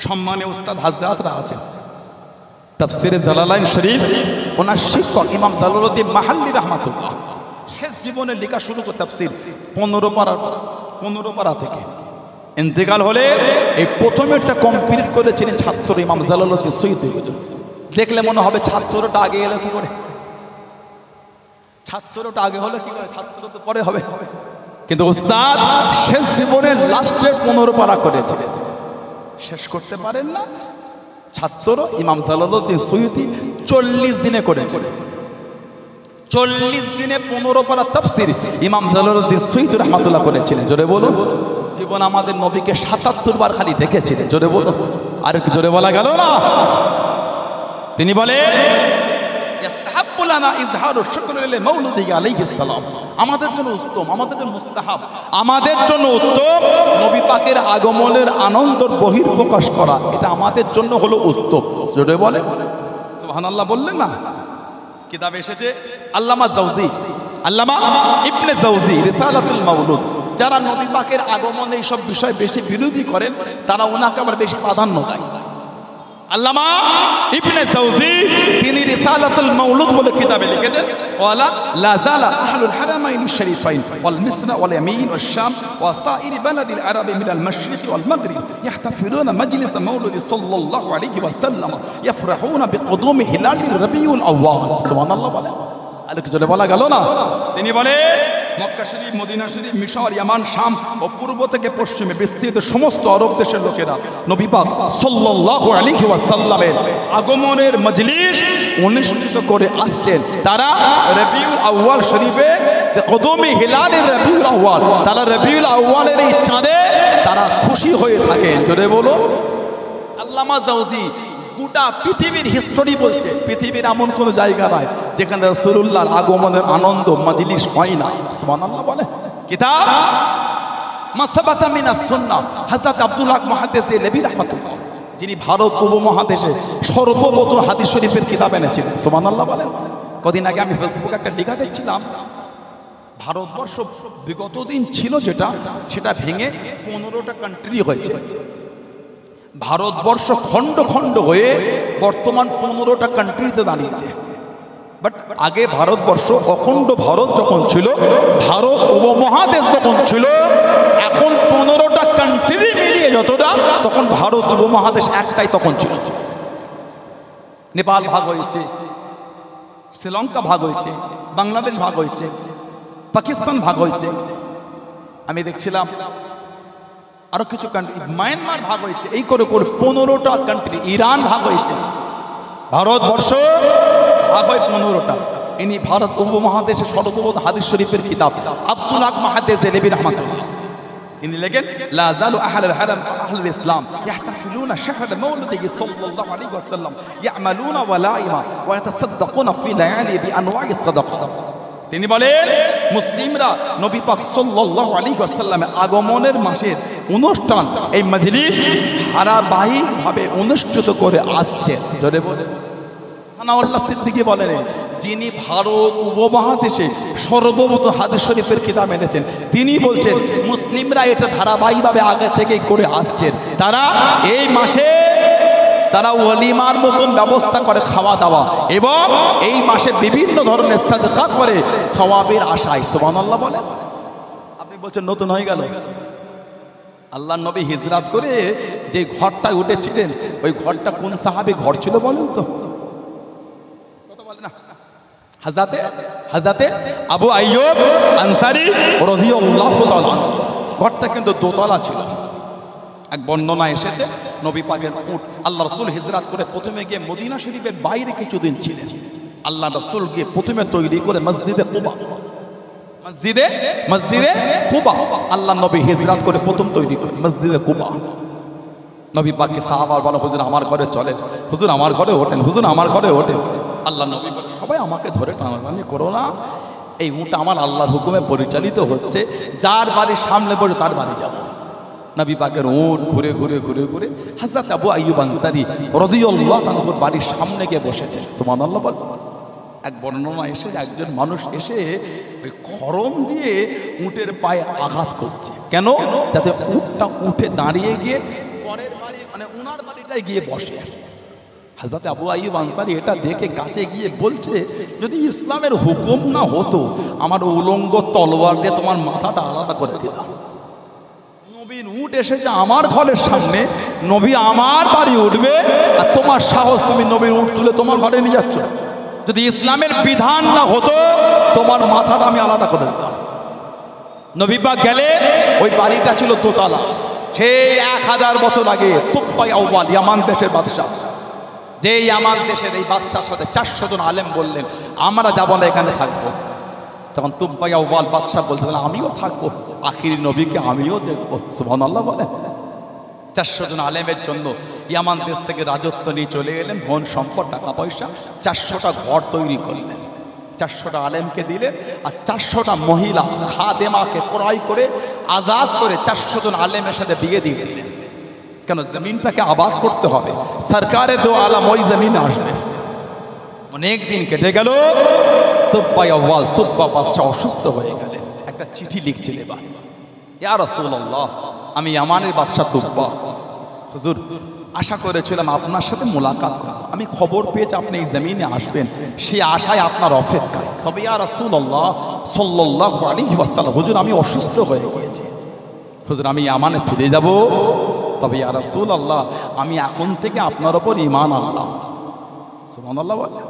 সম্মানীয় উস্তাদ হাজরাতরা আছেন। তাফসিরে জালালাইন শরীফ ওনার শিক্ষক ইমাম জালালউদ্দিন মাহাল্লি রাহমাতুল্লাহ শেষ জীবনে লেখা শুরু করে তাফসির 15 পারা থেকে ইন্তেকাল হলে এই প্রথমেরটা কমপ্লিট করেছিলেন ছাত্র ইমাম জালালউদ্দিন সুয়ুতি। দেখলে মনে হবে ছাত্রটা আগে এলো কি করে, ছাত্রটা আগে হলো কি করে, ছাত্র তো পরে হবে। কিন্তু উস্তাদ শেষ জীবনের লাস্টে 15 পারা করেছিলেন, শেষ করতে পারেন না। ছাত্র ইমাম জালালউদ্দিন সুয়ুতি 40 দিনে করেছেন। 40 দিনে 15 পারা তাফসীর ইমাম জালালউদ্দিন সুয়ুতি রাহমাতুল্লাহ করেছিলেন। জোরে বলুন। জীবন আমাদের নবীকে 77 বার খালি দেখেছিলেন। জোরে বলুন। আর একটু জোরে বলা গেল না। তিনি বলে ইস্তাহাব্বু লানা ইজহারু শুকরি লিমাউলিদি আলাইহিস সালাম, আমাদের জন্য উত্তম, আমাদের জন্য মুস্তাহাব, আমাদের জন্য উত্তম নবী পাকের আগমনের আনন্দের বহির্প্রকাশ করা, এটা আমাদের জন্য হলো উত্তম। জোরে বলে সুবহানাল্লাহ বললেন না। কিতাবে এসেছে আল্লামা জাওজি, আল্লামা ইবনে জাওজি রিসালাতুল মাউলুদ, যারা নবী পাকের আগমনে এইসব বিষয় বেশি বিরোধী করেন তারা ওনাকে আবার বেশি প্রাধান্য দেয়। আল্লামা ইবনে জাওজি তিনি রিসালাতুল মাউলুদ বলে কিতাবে লিখেছেন, ক্বালা লা যালা আহলুল হারামাইন শরীফাইন ওয়াল মিসর ওয়াল ইয়ামিন ওয়াশ শাম ওয়া সাইরি বালাদিল আরবি মিনাল মাশরিক ওয়াল মাগরিব ইয়াহতাফিলুনা মাজলিস মাউলুদ সাল্লাল্লাহু আলাইহি ওয়াসাল্লাম ইয়াফরাহুনা বিকুদুমি হিলালির রবিউল আউয়াল। সুবহানাল্লাহ বলে। আর কি জোরে বলা গেল না। তিনি বলে মক্কা শরীফ, মদিনা শরীফ, মিশর, ইয়ামান, শাম ও পূর্ব থেকে পশ্চিমে বিস্তৃত সমস্ত আরব দেশের লোকেরা নবী পাক সাল্লাল্লাহু আলাইহি ওয়াসাল্লামের আগমনের মজলিস অনুষ্ঠিত করে আসছেন। তারা রবিউল আউয়াল শরীফে কদমে হিলালের রবিউল আউয়াল, তারা রবিউল আউয়ালের এই চাঁদে তারা খুশি হয়ে থাকেন। জোরে বলো। আল্লামা জাওজি গোটা পৃথিবীর হিস্টোরি বলছে পৃথিবীর এমন কোন জায়গা নাই যেখানে রাসূলুল্লাহর আগমনের আনন্দ মজলিস হয় না। সুবহানাল্লাহ বলে। কিতাব মাসাবাতা মিনাস সুন্নাহ হযরত আব্দুল হক মুহাদ্দিস দেহলভী রাহমাতুল্লাহ, যিনি ভারত উপমহাদেশে সর্বপ্রথম হাদিস শরীফের কিতাব এনেছিলেন। সুবহানাল্লাহ বলে। কদিন আগে আমি ফেসবুকে একটা লেখা দেখছিলাম, ভারতবর্ষ বিগত দিন ছিল যেটা, সেটা ভেঙে 15টা কান্ট্রি হয়েছে। ভারতবর্ষ খণ্ড খণ্ড হয়ে বর্তমান 15টা কান্ট্রিতে দাঁড়িয়েছে। বাট আগে ভারতবর্ষ অখণ্ড ভারত যখন ছিল, ভারত উপমহাদেশ যখন ছিল, এখন 15টা কান্ট্রি মিলিয়ে যতটা, তখন ভারত উপমহাদেশ একটাই তখন ছিল। নেপাল ভাগ হয়েছে, শ্রীলঙ্কা ভাগ হয়েছে, বাংলাদেশ ভাগ হয়েছে, পাকিস্তান ভাগ হয়েছে, আমি দেখছিলাম আরো কিছু কান্ট্রি, মায়ানমার ভাগ হয়েছে। এই করে করে 15টা কান্ট্রি, ইরান ভাগ হয়েছে। ভারতবর্ষ ভাগ হয় 15টা। ইনি ভারত উপমহাদেশের সর্বপ্রথম হাদিস শরীফের কিতাব আব্দুল হক মুহাদ্দিস দেহলভী রাহমাতুল্লাহ, তিনি লেখেন, লা যালু আহলুল হারাম আহলুল ইসলাম ইয়াহতাফিলুনা শাহর মাউলিদিহি সাল্লাল্লাহু আলাইহি ওয়াসাল্লাম ইয়ামালুনা ওয়ালাইমা ওয়া ইয়াতাসাদদাকুনা ফি লায়ালি বিআনওয়াইস সাদাকাত। তিনি বলেন, মুসলিমরা নবী পাক সাল্লাল্লাহু আলাইহি ওয়াসাল্লামের আগমনের মাসের অনুষ্ঠান, এই মজলিস ধারাবাহিকভাবে অনুষ্ঠিত করে আসছে। জোরে বলে সানাউল্লাহ সিদ্দিকী বলেন, যিনি ভারত উপমহাদেশে সর্বপ্রথম হাদিস শরীফের কিতাব এনেছেন, তিনি বলছেন মুসলিমরা এটা ধারাবাহিকভাবে আগে থেকেই করে আসছেন। তারা এই মাসে তারা ওয়ালিমার মতন ব্যবস্থা করে খাওয়া দাওয়া, এবং এই মাসে বিভিন্ন ধরনের সাদকা করে সওয়াবের আশায়। সুবহানাল্লাহ বলেন। আপনি বলছেন নতুন হয়ে গেল। আল্লাহর নবী হিজরত করে যে ঘরটায় উঠেছিলেন, ওই ঘরটা কোন সাহাবী ঘর ছিল বলেন তো? হযরতে আবু আইয়ুব আনসারী রাদিয়াল্লাহু তাআলা। ঘরটা কিন্তু দোতলা ছিল। এক বর্ণনা এসেছে, নবী পাকের উট, আল্লাহ রাসূল হিজরত করে প্রথমে গিয়ে মদিনা শরীফের বাইরে কিছুদিন ছিলেন। আল্লাহ রাসূল গিয়ে প্রথমে তৈরি করে মসজিদে কুবা, মসজিদে কুবা আল্লাহ নবী হিজরত করে প্রথম তৈরি করে মসজিদে কুবা। নবী পাককে সাহাবারা বলে, হুজুর আমার ঘরে চলেন, হুজুর আমার ঘরে ওঠেন, হুজুর আমার ঘরে ওঠেন। আল্লাহ নবী বলে, সবাই আমাকে ধরে টানাটানি করো না, এই উট আমার আল্লাহর হুকুমে পরিচালিত হচ্ছে, যার বাড়ির সামনে পড়ে তার বাড়ি যাব। নবী পাকের উট ঘুরে ঘুরে ঘুরে ঘুরে হযরত আবু আইয়ুব আনসারী রাদিয়াল্লাহু তাআলার বাড়ির সামনে গিয়ে বসেছে। সুবহানাল্লাহ বল। এক বর্ণনা এসে একজন মানুষ এসে ওই খড়ম দিয়ে উটের পায়ে আঘাত করছে। কেন? যাতে উটটা উঠে দাঁড়িয়ে গিয়ে পরের বাড়ি, মানে উনার বাড়িটায় গিয়ে বসে। হযরত আবু আইয়ুব আনসারী এটা দেখে কাছে গিয়ে বলছে, যদি ইসলামের হুকুম না হতো, আমার উলঙ্গ তলোয়ার দিয়ে তোমার মাথাটা আলাদা করে দিতাম। নবীর উট এসেছে আমার ঘরের সামনে, নবী আমার বাড়ি উঠবে, আর তোমার সাহস, তুমি নবীর উট তুলে তোমার ঘরে নিয়ে যাচ্ছ। যদি ইসলামের বিধান না হতো, তোমার মাথাটা আমি আলাদা করে দিতাম। নবী পাক গেলে, ওই বাড়িটা ছিল দোতলা। সেই 1000 বছর আগে তুব্বাই আউয়াল ইয়ামান দেশের বাদশাহ, যে ইয়ামান দেশের এই বাদশার সাথে 400 জন আলেম বললেন, আমরা যাব না, এখানে থাকবো। তখন তুব্বাই আউয়াল বাদশাহ বলতেন, আমিও থাকবো, আখিরি নবীকে আমিও দেখবো। সুবহানাল্লাহ বলে। 400 জন আলেমের জন্য ইয়ামান দেশ থেকে রাজত্ব নিয়ে চলে গেলেন, ধন সম্পদ টাকা পয়সা, 400টা ঘর তৈরি করলেন, 400টা আলেমকে দিলেন, আর 400টা মহিলা খাদেমাকে ক্রয় করে আজাদ করে 400 জন আলেমের সাথে বিয়ে দিয়ে দিলেন। কেন? জমিনটাকে আবাদ করতে হবে, সরকারের দো আলম ওই জমিনে আসবে। অনেক দিন কেটে গেল, তুব্বা আউয়াল তুব্বা বাদশাহ অসুস্থ হয়ে গেলেন। একটা চিঠি লিখছিলেন, ইয়া রাসূলুল্লাহ, আমি ইয়ামানের বাদশাহ তুব্বা, হুজুর আশা করেছিলাম আপনার সাথে মোলাকাত করব, আমি খবর পেয়েছি আপনি এই জমিনে আসবেন, সেই আশায় আপনার অপেক্ষায়। তবে ইয়া রাসূলুল্লাহ সাল্লাল্লাহু আলাইহি ওয়াসাল্লাম, হুজুর আমি অসুস্থ হয়ে গিয়েছি, হুজুর আমি ইয়ামানে ফিরে যাব। তবে ইয়া রাসূলুল্লাহ, আমি এখন থেকে আপনার ওপর ঈমান আনলাম। সুবহানাল্লাহ বলে।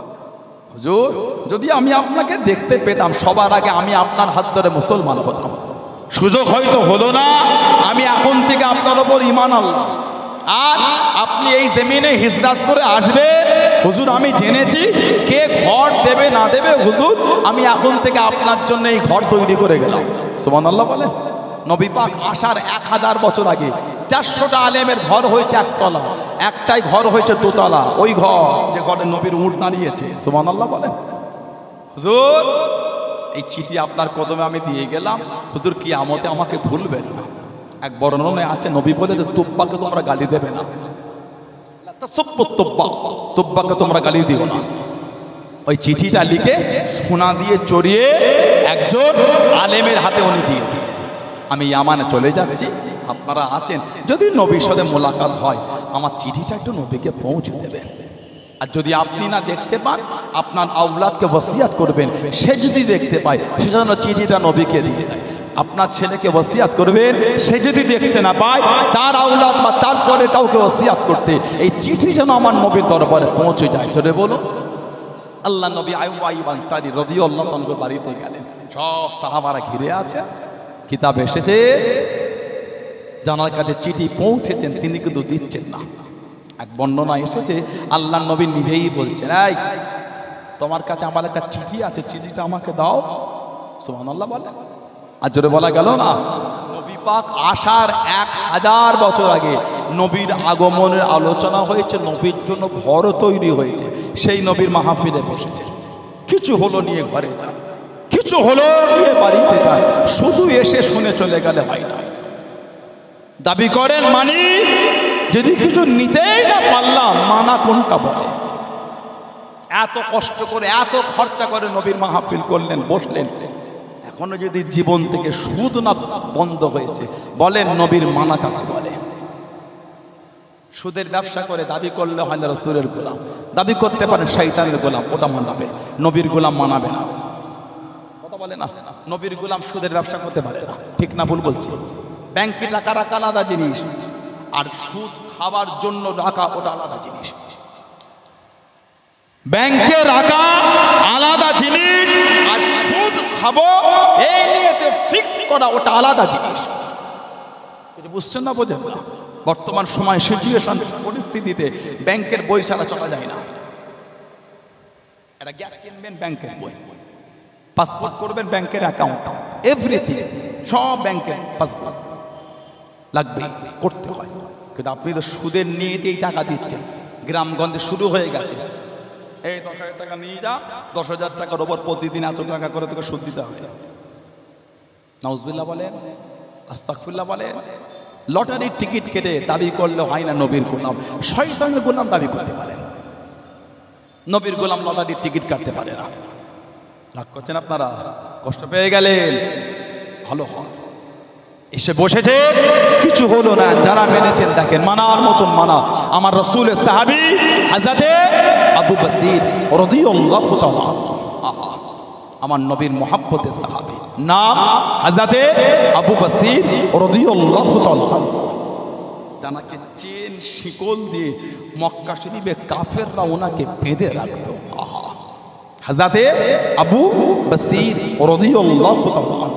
হুজুর যদি আমি আপনাকে দেখতে পেতাম, সবার আগে আমি আপনার হাত ধরে মুসলমান হতাম। সুযোগ হয়তো হলো না, আমি এখন থেকে আপনার ওপর ঈমান আনলাম। আর আপনি এই জমিনে হিজরত করে আসবে, হুজুর আমি জেনেছি কে ঘর দেবে না দেবে, হুজুর আমি এখন থেকে আপনার জন্য এই ঘর তৈরি করে গেলাম। সুবহানাল্লাহ বলে। নবী পাক আসার 1000 বছর আগে 400টা আলেমের ঘর হয়েছে একতলা, একটাই ঘর হয়েছে দোতলা, ওই ঘর যে ঘরে নবীর উট দাঁড়িয়েছে। সুবহানাল্লাহ বলেন। হুজুর এই চিঠি আপনার কদমে আমি দিয়ে গেলাম, হুজুর কিয়ামতে আমাকে ভুলবেন না। এক বর্ণনায় আছে, নবী বলে যে তুব্বাকে তোমরা গালি দেবে না, তুব্বাকে তোমরা গালি দিও না। ওই চিঠিটা লিখে সোনা দিয়ে চড়িয়ে একজন আলেমের হাতে উনি দিয়ে দিলেন, আমি ইয়ামানে চলে যাচ্ছি, আপনারা আছেন, যদি নবীর সাথে মোলাকাত হয় আমার চিঠিটা একটু নবীকে পৌঁছে দেবেন। আর যদি আপনি না দেখতে পান আপনার আওলাদকে ওসিয়াত করবেন, সে যদি দেখতে পায় সে যেন চিঠিটা নবীকে দিয়ে দেয়। আপনার ছেলেকে ওসিয়াত করবেন, সে যদি দেখতে না পায় তার আওলাদ বা তারপরে কাউকে ওসিয়াত করতে, এই চিঠি যেন আমার নবীর দরবারে পৌঁছে যায়। চলে বলো। আল্লাহ নবী আইয়ুব আনসারী রাদিয়াল্লাহু তাআলা বাড়িতে গেলেন, সব সাহাবারা ঘিরে আছে, কিতাব এসেছে, জানার কাছে চিঠি পৌঁছেছেন, তিনি কিন্তু দিচ্ছেন না। এক বর্ণনা এসেছে আল্লাহ নবী নিজেই বলছেন, এই তোমার কাছে আমার একটা চিঠি আছে, চিঠিটা আমাকে দাও। সুবহানাল্লাহ বলেন। আর জোরে বলা গেল না, নবী পাক আসার 1000 বছর আগে নবীর আগমনের আলোচনা হয়েছে, নবীর জন্য ঘরও তৈরি হয়েছে, সেই নবীর মাহফিলে বসেছে। কিছু হলো নিয়ে ঘরে যান, কিছু হলো নিয়ে বাড়িতে যান, শুধু এসে শুনে চলে গেলে হয় না। দাবি করেন মানি, যদি কিছু নিতেই না পারলাম মানা কোনটা বলে? এত কষ্ট করে এত খরচা করে নবীর মাহফিল করলেন, বসলেন, এখনো যদি জীবন থেকে সুদ না বন্ধ হয়েছে, বলেন নবীর মানা কাকে বলে? সুদের ব্যবসা করে দাবি করলে হয় না রাসূলের গোলাম, দাবি করতে পারে শয়তানের গোলাম, ওটা মানাবে, নবীর গোলাম মানাবে না। কথা বলে না, নবীর গোলাম সুদের ব্যবসা করতে পারে না, ঠিক না ভুল বলছি? ব্যাংকে টাকা রাখা আলাদা জিনিস, আর সুদ খাবার জন্য রাখা ওটা আলাদা জিনিস। ব্যাংকে রাখা আলাদা জিনিস, আর সুদ খাবো এই নিয়েতে ফিক্স করা ওটা আলাদা জিনিস। এটা বুঝছেন না? বোঝেন না? বর্তমান সময় সিচুয়েশন পরিস্থিতিতে ব্যাংকের বই ছাড়া চলা যায় না। একটা গ্যাস কিনবেন ব্যাংকের বই, পাসপোর্ট করবেন ব্যাংকের অ্যাকাউন্ট, এভরিথিং সব ব্যাংকের পাসপোর্ট লাগবে, করতে হয়। কিন্তু আপনি তো সুদের নিয়েতেই টাকা দিচ্ছেন, গ্রামগঞ্জে শুরু হয়ে গেছে, এই 10,000 টাকা নিয়ে যা, 10,000 টাকার ওপর প্রতিদিন এত টাকা করে তোকে সুদ দিতে হবে। নাউজুবিল্লাহ বলেন, আস্তাগফিরুল্লাহ বলেন। লটারির টিকিট কেটে দাবি করলে হয় না নবীর গোলাম, শয়তানের গোলাম দাবি করতে পারে, নবীর গোলাম লটারির টিকিট কাটতে পারে না। রাগ করছেন আপনারা? কষ্ট পেয়ে গেলেন? ভালো হয়, এসে বসেছে, কিছু হলো না। যারা মেনেছেন দেখেন, মানার মতন মানা। আমার রাসূলের সাহাবী হযরতে আবু বসির রাদিয়াল্লাহু তাআলা, আহা, আমার নবীর মুহাব্বতের সাহাবী, নাম হযরতে আবু বসির রাদিয়াল্লাহু তাআলা। জানাকে চেন শিকল দিয়ে মক্কা শরীফে কাফেররা ওনাকে বেঁধে রাখতো। আহা, হযরতে আবু বসির রাদিয়াল্লাহু তাআলা,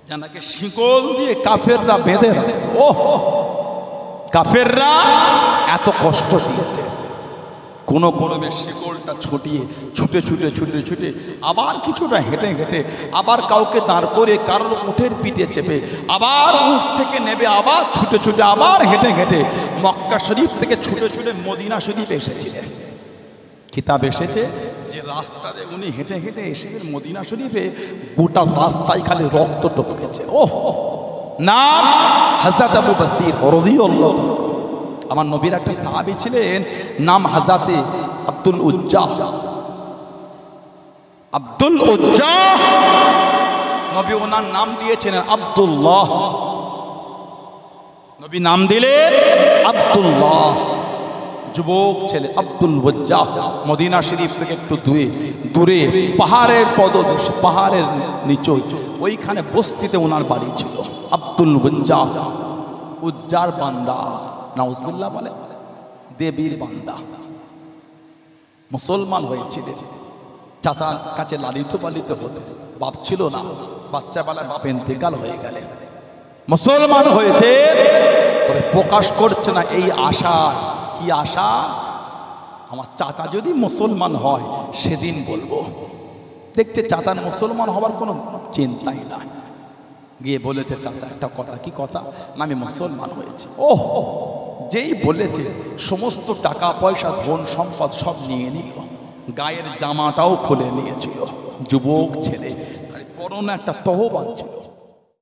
জানাকে শিকল দিয়ে কাফেররা বেঁধে রাখতো। ও কাফেররা এত কষ্ট দিয়েছে, কোনো কোনো শিকলটা ছুটিয়ে ছুটে ছুটে ছুটে ছুটে, আবার কিছুটা হেঁটে হেঁটে, আবার কাউকে দাঁড় করে কারোর উঠের পিঠে চেপে, আবার উঠ থেকে নেবে, আবার ছুটে ছুটে, আবার হেঁটে হেঁটে মক্কা শরীফ থেকে ছুটে ছুটে মদিনা শরীফ এসেছিলেন। কিতাব এসেছে যে রাস্তাতে উনি হেঁটে হেঁটে এসেছেন মদিনা শরীফে, গোটা রাস্তায় খালি রক্ত টপকেছে। ওহ, নাম হযরত আবু বসির রাদিয়াল্লাহু তাআলা। আমার নবীর একটা সাহাবী ছিলেন, নাম হযরতে আব্দুল উজ্জা। আব্দুল উজ্জা নবী ওনার নাম দিয়েছেন আব্দুল্লাহ, নবী নাম দিলেন আব্দুল্লাহ। যুবক ছেলে আব্দুল উজ্জা, মদিনা শরীফ থেকে একটু দূরে পাহাড়ের পদদেশে, পাহাড়ের নিচে ওইখানে বস্তিতে ওনার বাড়ি ছিল। আব্দুল উজ্জা, উজ্জার বান্দা, নাউজুবিল্লাহ বলে, দেবীর বান্দা। মুসলমান হয়েছিলেন, চাচার কাছে লালিত পালিত হতেন, বাপ ছিল না, বাচ্চা বেলায় বাপ ইন্তেকাল হয়ে গেলেন। মুসলমান হয়েছে, তবে প্রকাশ করছে না এই আশা। কি আশা? আমার চাচা যদি মুসলমান হয় সেদিন বলবো। দেখছে চাচার মুসলমান হবার কোনো চিন্তাই না, গিয়ে বলেছে চাচা একটা কথা। কি কথা? না আমি মুসলমান হয়েছি। ওহ, যেই বলেছে সমস্ত টাকা পয়সা ধন সম্পদ সব নিয়ে নিল, গায়ের জামাটাও খুলে নিয়েছিল। যুবক ছেলে, পরনে একটা তহবান ছিল,